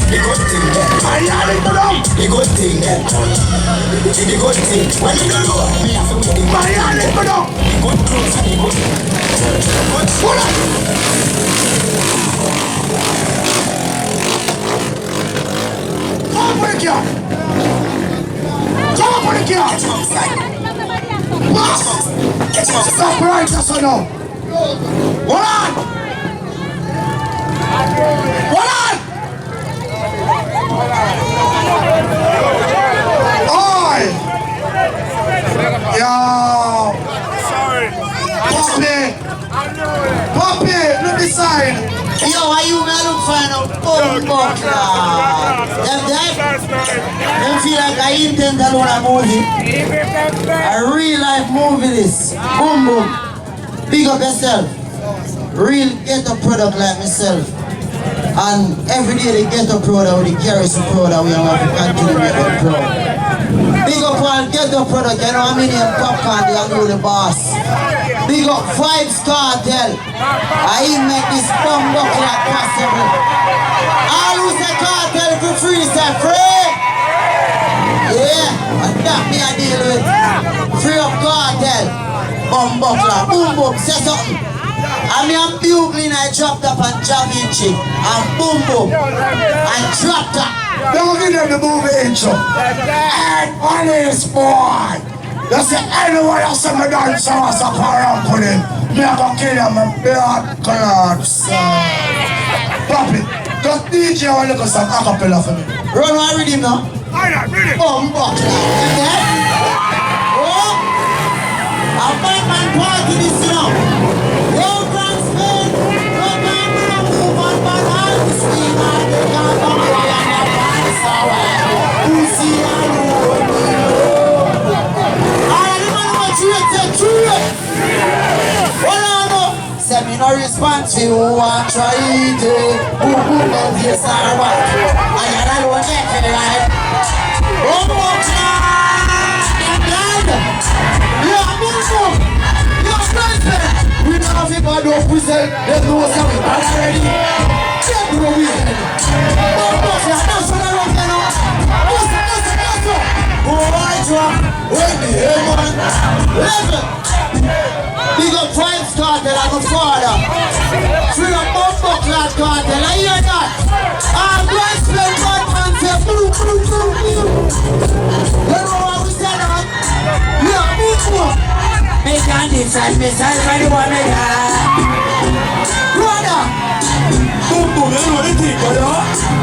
The good thing get done. The good thing get done. The good thing. When you do low, me have to win the good. The good clothes and the good. Good full up. Come for the car. Come for the car. Catch him outside. Catch him outside. Stop right just so now. Hold on. Hold on. Oi. Yo. Sorry. Poppy, look beside. Yo, why you man look fine out? Them feel like I intend to run a movie. A real life movie this. Boom boom. Big up yourself. Real ghetto product like myself. And every day they ghetto product, they carry some product, we have to continue to make them proud. Big up all ghetto product, you know how many popcorn they are the boss. Big up Vybz Kartel. I make this bomb look like possible. All who say cartel for free, say free. Yeah, and that me I deal with. Free up cartel. Bomb buckler, boom boom, say something. And me and bugling I dropped up and Da Vinci and boom boom and dropped up. Don't give them the movie intro. And on this boy. You say anyone else in the dance house up around for him. Me a go kill him and blood clots. Pop it. Just DJ one look at some acapella for me. Run my rhythm now. Alright, ready. Bomb buckler. You get? Oh! A fight man party this now. Yo, Grand Spain. Yo, man, move on, but I'll see my day. Can't come away and a dance away. Who see I know? Say me no response to who want try it. Who love yes or what? And you don't want to right. One more time. Yeah, move. You're president. We don't have to go to prison. There's no something already. Check the weekend. One more time. That's what I want to know. Listen. Who I drop? When the hell man? Listen. Big up Vybz Kartel and my father. Free up Bumbo Clad Kartel, I hear that. Grand Spain Batman say boom, boom, boom, boom. You know what we said on? Yeah, boom, boom. Make a difference, myself and the one make brother. Boom, boom, you know the thing, brother.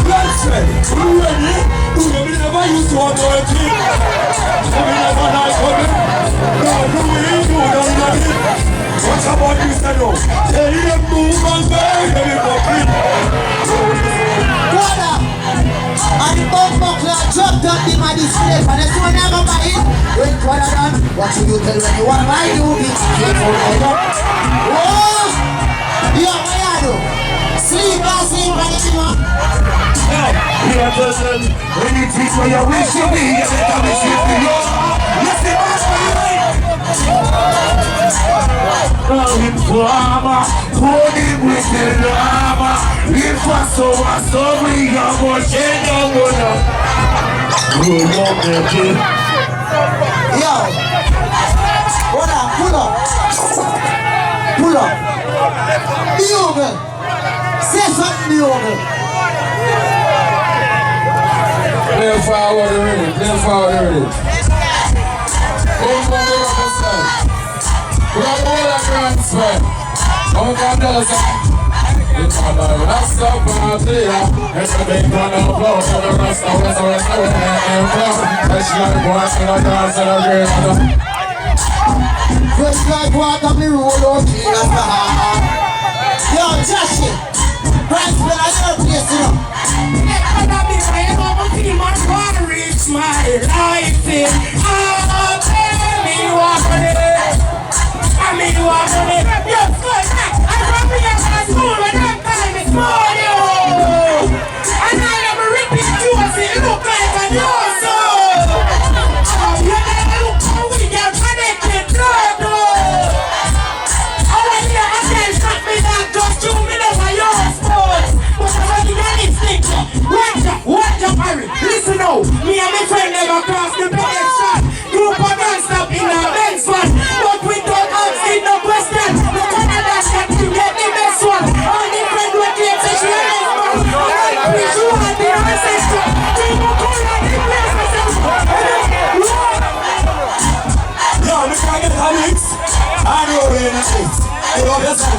Grand Spain, you ready? We never used to have more thing. We never like coming. No, we ain't doing nothing. What's about this now? Tell them move and bang, let me fuck it. Brother, and the Bumbo Clad dropped up in my display, and that's when I go buy it. Wait, brother, done. What should you tell when you want my movie? Careful, I know. Whoa! Yo, what you do? Sleep, I sleep, and you know. Here doesn't anything for your wish you be, you better wish it for you. Yes, it was for you. Him drama, hold him with the drama. If I saw we are going to change our world. We'll go make it. Yo, brother, pull up. Pull up. Bugle. Say something, Bugle. Play forward already, play forward already. We got all that Grand Spain. I'm going to tell us it's a Rasta party. Everything gonna blow. Every Rasta, and blow. Fresh like water, and a dance and a rain. Fresh like water, me roll out clean as the heart. Yo, Josh it. Grand Spain, I know place, you know. I'm not being my team, I want to reach my life in. Oh, baby, walk on it. I mean, you are on it. Yo, good. I'm dropping your ass more when I'm telling me small, yo. And I am a repeat you as it look like a no soul. You never look how we get connected, no. I want you to attend, stop me down, just 2 minutes of your sports. But I'm going to get it stick.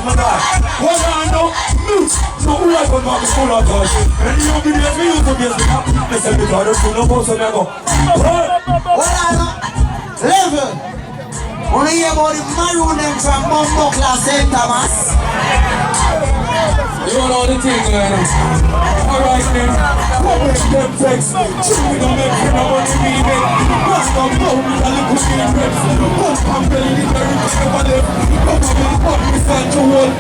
my God. What I know, so who I got back full of us. And you be there for you to be a stop. Listen, because there's no more so I go. What I know? Level. When you hear about the maroon them from Bumbo Class St. Thomas. You know the thing, man. Alright, then. What makes them vex? We don't make you know what you mean, man. What's the problem with a little bit of reps? What's the belly in the roof of them? What's the fuck is that to hold?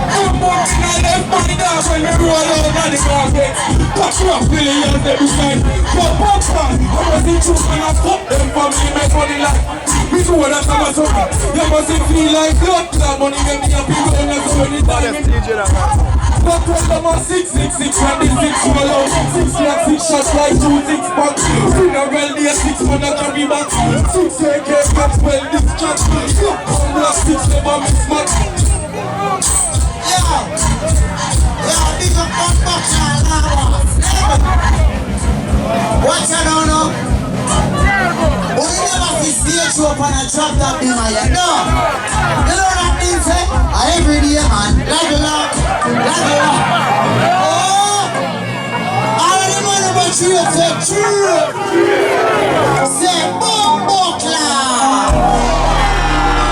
I'm walking on them money down when we roll out on the market. Catch up, billions every time. But what's that? I was in truth and I stop them from me, make money like. We do what I'm talking about. You mustn't feel like blood. That money make me happy when I go anytime. But when them are 666 and the 6 roll out 6 like 6 shots like 2 6 packs. We not well near 6 man that carry back 6 AK cuts well this chat. Come black 6 never miss match. Yeah, big up on Buckshot what you don't know? But you never see stage show up and a drop that in my head. No! You know that thing say? Every day, man. Level up. Oh! All of the money but you say true. Say Bumbo Class.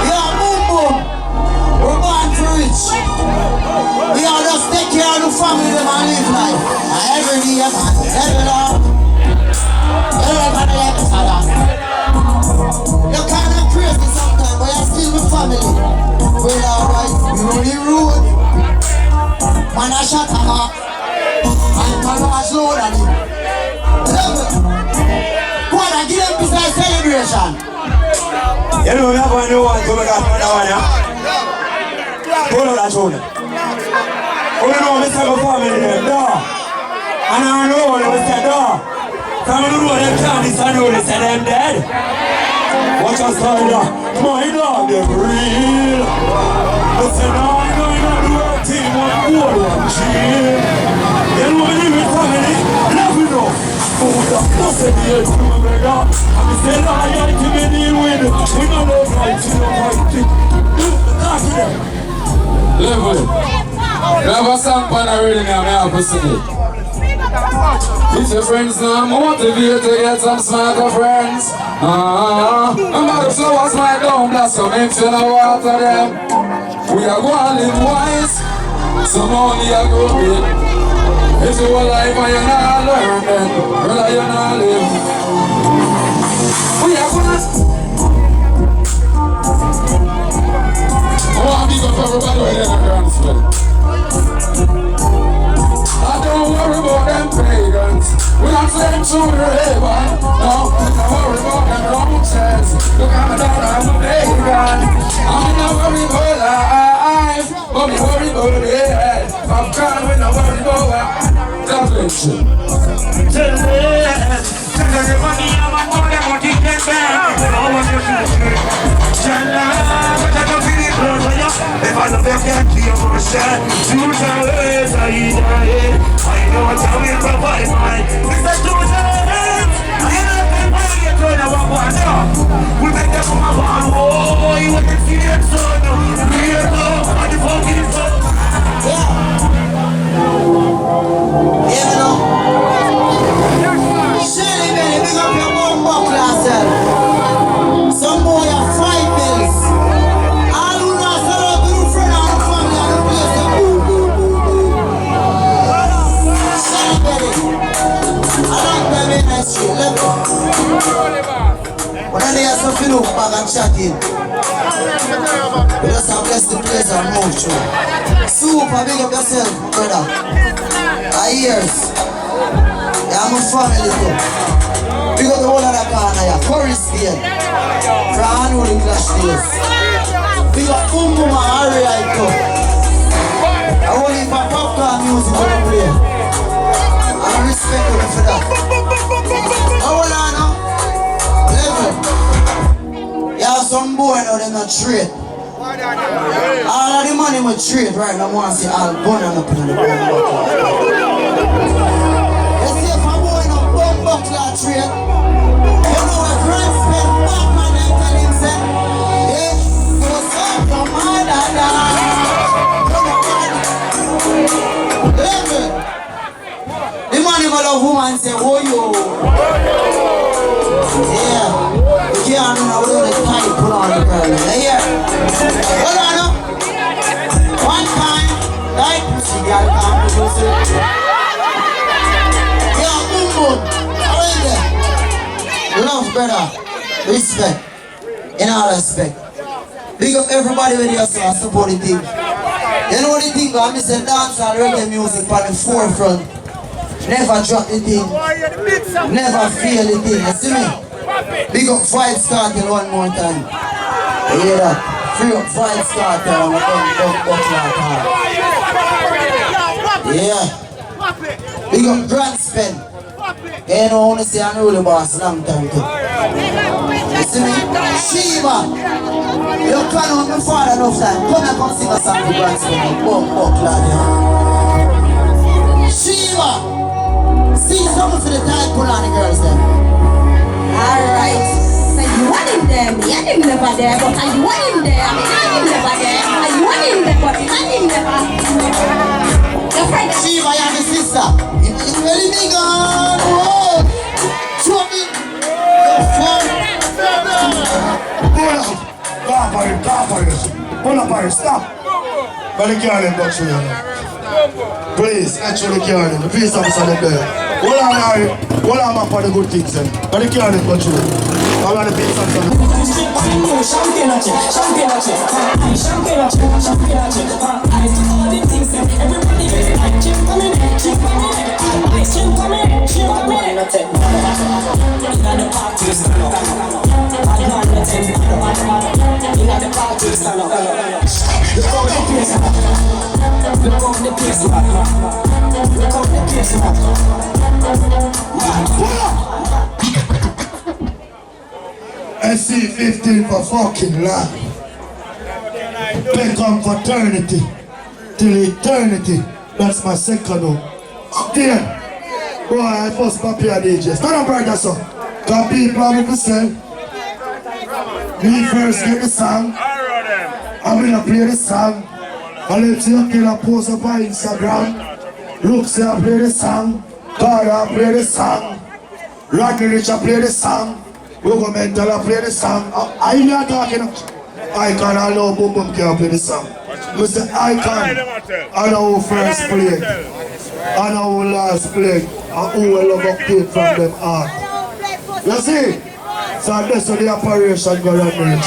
Yeah, Bumbo. We're born to rich. We all just take care of the family them and live life. Every day, man. Level up. Everybody like the father. You're kind of crazy sometimes, but you're still with family. Well, alright, we on the road. Man, I shot him up. And man, I was low on him. Go on and give them this nice celebration. You know, we have one new one, so we got another one, yeah? Hold on that shoulder. We know we have a family there, no. And I know what we said, no. Come on, the road, them can't decide who they say them dead. Watch us find out. My dog, them real. They say, no, I know you're not the right team, one chill. You know when you with family, love you know. Food up, no say the hell to my brother. And we say, no, I like to be deal with. We don't know right, you know right thing. Talk to them. Level. We have a song for the reading and we have to sing it. If your friends now motivate to get some smarter friends. I'm about to flow a smile down, blast so make sure no water them. We are going to live wise, some money are going. If you alive and you're not learning, brother you're not live. We are going to I want to big up everybody right there in the grand spell. I don't worry about them pagans. We don't flame to the river. No, we don't worry about them roaches. Look at my daughter, I'm a pagan. I'm not worried about life, but me worried about the head. I'm kind of not worried about salvation. Tell me, tell the money I'm a more than what you can bear. I want you to see. If I love you, can't be a person. Two times I die. I know what's how we provide mine. It's a two times. I know them how you turn a walk. We make them from a barn. Oh, you want to see them son. We are love and the fucking son. Yeah. Yeah, you know. Shelly, baby, big up your Bumbo Class. Some boy have 5 bills. When they have something to back and chatting, we just have blessed the place and move through. Super, big up yourself, brother. I ears. Yeah, I'm a family too. Big up the whole of the corner, yeah. Corey Spear. From Unruly Clash Days. Big up Boom Boom and Harry too. I want him for popcorn music to play. I respect him for that. Hold on now. Level. You have some boy now, they're not trade. All of the money we trade right now, I want to see all gun and up in the ground. You see if a boy no Bumbo Class trade, you know a grand spend back man and tell him say, yeah, go stop your mother. never love woman say, oh yo. Yeah. You can't know what the tight put on the girl. Yeah. Hold on now. One time, like pussy girl can't be pussy. Yeah, boom boom. How is that? Love, brother. Respect. In all respect. Big up everybody with your son, support the thing. You know the thing, I miss a dance and reggae music on the forefront. Never drop the thing. Never fail the thing. You see me? Big up Vibes Cartel one more time. You hear that? Free up Vibes Cartel and we come yeah. Big up Grand Spend. You know, I want to say I know the boss long time too. You see me? Shiva! You can't know my father enough time. Come and come sing a song to Grand Spend. Buck, lad. Shiva! Sing something for the tight pull on the girls then. Alright. So you want him there, me and him never there, but I want him there, me and him never there. I want him there, but me and him never. Your friend Shiva, you're my sister. It's really big on. Whoa! Show me. Pull up, stop. But the girl ain't got you. Please, actually, the girl, the police officer up there. Hold on, Harry. Hold on, man, for the good things, then. But the girl ain't got you. I want the police officer. SC15 for fucking life. Become fraternity till eternity. That's my second one. There. Boy, I first papi a DJ. Stand up right there, son. Cause people have to say. Me first get the song. I'm gonna play the song. And let you kill a post up on Instagram. Look, say I play the song. God, I play the song. Rodney Rich, I play the song. Hugo Mental, I play the song. I'm not talking. Icon, I know Boom Boom can play the song. Mr. Icon, I know who first played. I know who last played. And who will love up from them heart. You see? So that's how the operation going on.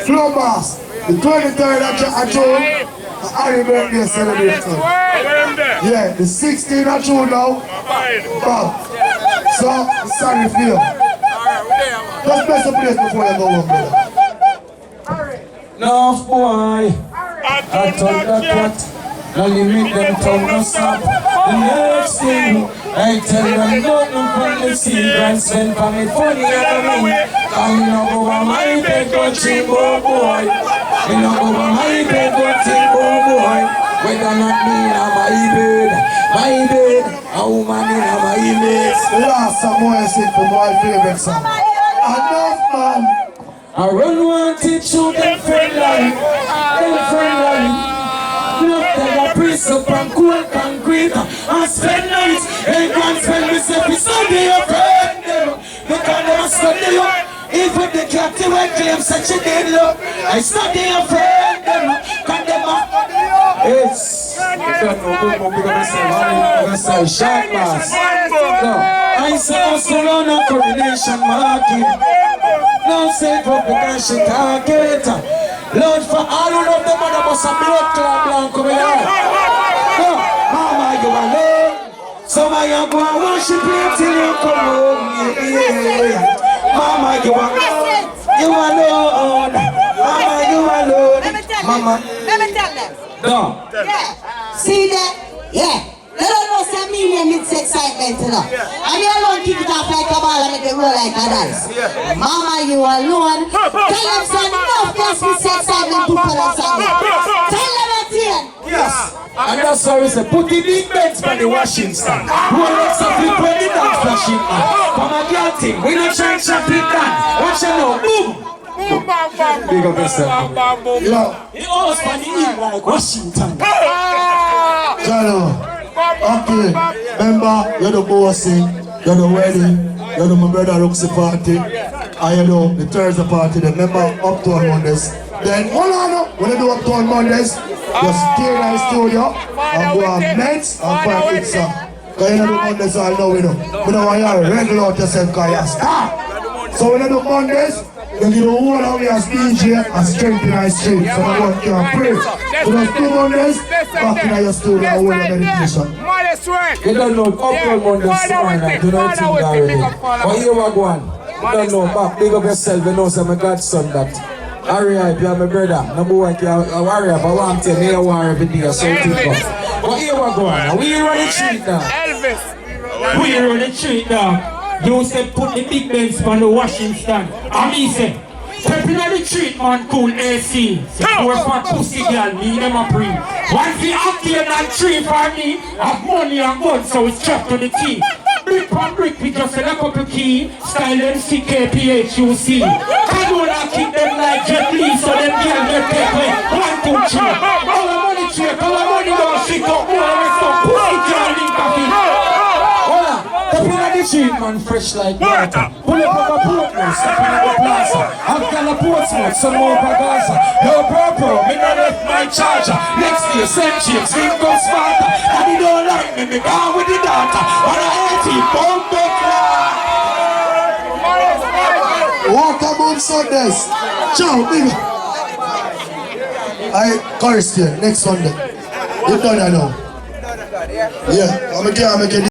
Flow Boss, the 23rd of June, Harry birthday celebration. Yeah, the 16th of June now. Bob. So, sorry for you. Just press the place before you go home, brother. No boy, I told that cat. Now you make them tongue no stop. The next thing, I tell them nothing from the sea. Grand spend for me funny and me. Come no go on my bed, go chimbo boy. Me no go on my bed, go chimbo boy. Whether not me or my bed, a woman in my bed. Last Samoa sing for my favorite song. Enough, man. I run one teach you them friend life. Look, they got press up and cool concrete and spend nights. They can't spend me say we study your friend them. They can't never study you. Even the captain will claim such a dead love. I study your friend them. Can them up? It's say shot mass. No, I say also on a coronation market. Don't say for because she can't get it. Lord, for all who love the mother must have blood clot blank coming out. No, mama, you alone. Some of you go and worship him till you come home. Yeah. Mama, you alone. You alone. Mama, you alone. Mama. Let me tell them. No. Yeah. See that? Yeah. They don't know some million mix excitement, you know. And you alone kick it off like a ball and make it roll like a dance. Mama, you alone. Tell them son, enough just mix excitement to follow something. Tell them it here. Yes. And that's how we say, put the big beds by the washing stand. Rolex up with 20 dance flashing on. Come a girl thing, we don't try and shop it down. Watch it now, boom. Big up yourself. Yo, He always funny in like Washington. Jalo, Okay, remember, you're the bossy, you're the wedding, you're the my brother Roxy party, and you know, the Thursday party, the member Uptown Mondays. Then, hold on, when you do Uptown Mondays, just stay in the studio and go on Mets and find it, sir. Because you know the Mondays all know, we know. We don't want you to regular out yourself because you're a star. So when you do Mondays, you give the whole of your DJ and strength in the street. So no one can pray. So just 2 Mondays, back in your studio and hold your meditation. You don't know, Uptown Mondays tomorrow night, you don't think already. But here we go on. You don't know, back, big up yourself, you know, so my godson that. Alright, you are my brother. Number one, you are a warrior, but one thing, me a warrior every day, so you think about. But here we go on. We here on the street now. Elvis. We here on the street now. You said put the big bench on the washing stand. And me say, step in the street, man, cool AC. Say, poor fat pussy girl, me them a pre. Once we active and tree for me, have money and gun, so it's trapped to the team. Brick on brick, we just sell a couple key. Style MC, KPHUC. I do not keep them like Jet Li, so them girls get take away. 1, 2, 3. All the money check, all the money don't shit up. More of it stuff, pussy girl in coffee. Hold on. Step in the street, man, fresh like water. Pull up on a Portmore, step in the plaza. I've got a Portsmouth, some more for Gaza. No purple, me not left my charger. Next year, same chicks, thing goes smarter. And he don't like me gone with the data. But I hate him, bomb back now. Waterboom Sundays. Ciao, big. I chorus here next Sunday. You done that now? Yeah, I'm gonna get